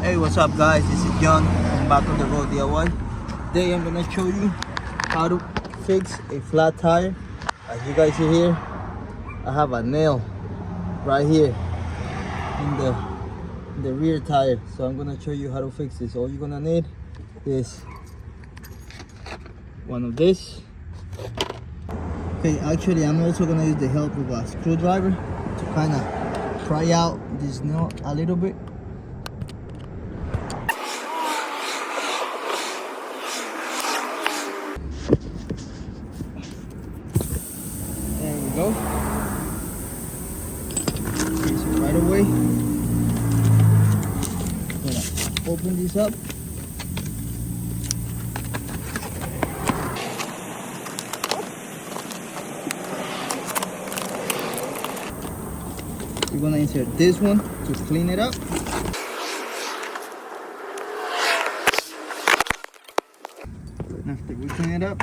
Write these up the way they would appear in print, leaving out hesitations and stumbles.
Hey, what's up guys, this is John from Back on the Road DIY. Today I'm gonna show you how to fix a flat tire. As you guys see here, I have a nail right here in the rear tire, so I'm gonna show you how to fix this. All you're gonna need is one of this. Okay, actually I'm also gonna use the help of a screwdriver to kind of pry out this nail a little bit. There we go. Okay, so right away, I'm gonna open this up. We're gonna insert this one to clean it up. And after we clean it up,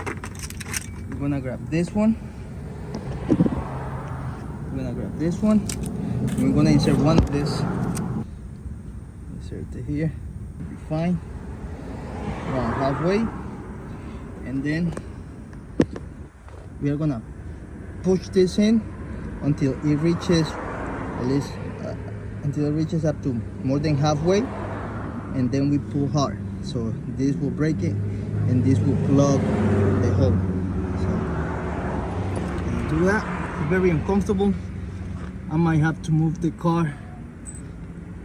we're gonna grab this one. We're gonna grab this one. And we're gonna insert one of this. Insert it here. It'll be fine. Around halfway. And then we are gonna push this in until it reaches at least until it reaches up to more than halfway, and then we pull hard, so this will break it and this will plug the hole. So when I do that, it's very uncomfortable. I might have to move the car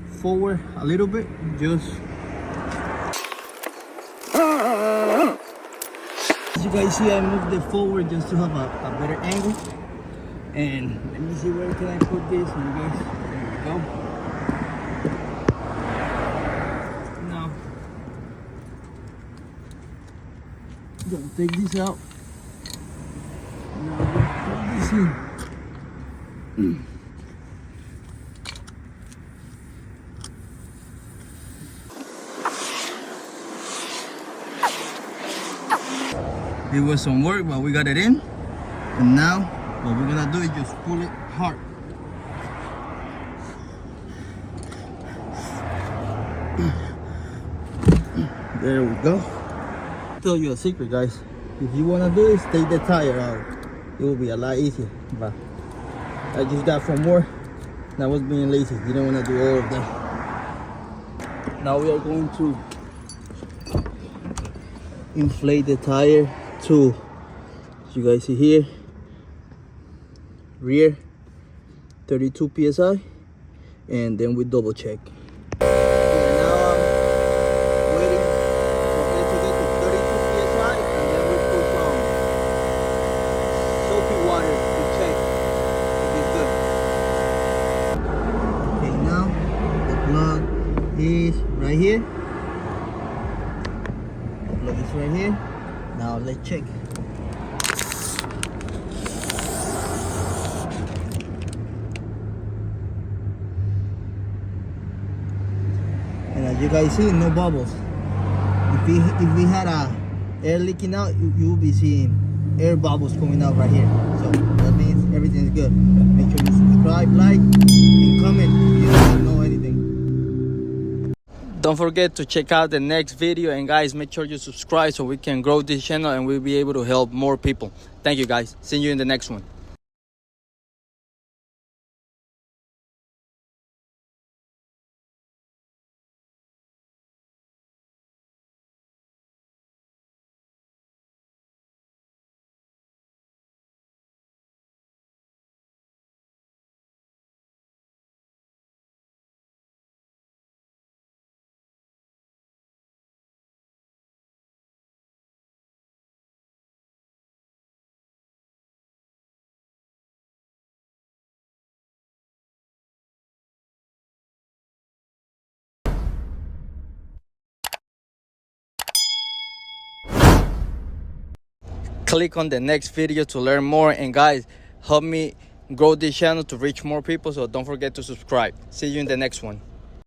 forward a little bit, just as you guys see, I moved it forward just to have a better angle. And let me see, where can I put this, and you guys, there we go. Now, I'm gonna take this out. Now I'm gonna put this in. It was some work, but we got it in. And now what we're gonna do is just pull it hard. There we go. I'll tell you a secret, guys. If you wanna do is take the tire out. It will be a lot easier. But I just got from work and I was being lazy. Didn't wanna do all of that. Now we are going to inflate the tire to, as you guys see here, rear 32 psi, and then we double check. Now I'm waiting for it to get to 32 psi, and then we put some soapy water to check if it's good. Okay, now the plug is right here. The plug is right here. Now let's check. And as you guys see, no bubbles. If we had a air leaking out, you will be seeing air bubbles coming out right here. So that means everything's good. Make sure you subscribe, like, and comment if you don't know anything. Don't forget to check out the next video, and guys, make sure you subscribe so we can grow this channel and we'll be able to help more people. Thank you guys. See you in the next one. Click on the next video to learn more, and guys, help me grow this channel to reach more people, so don't forget to subscribe. See you in the next one.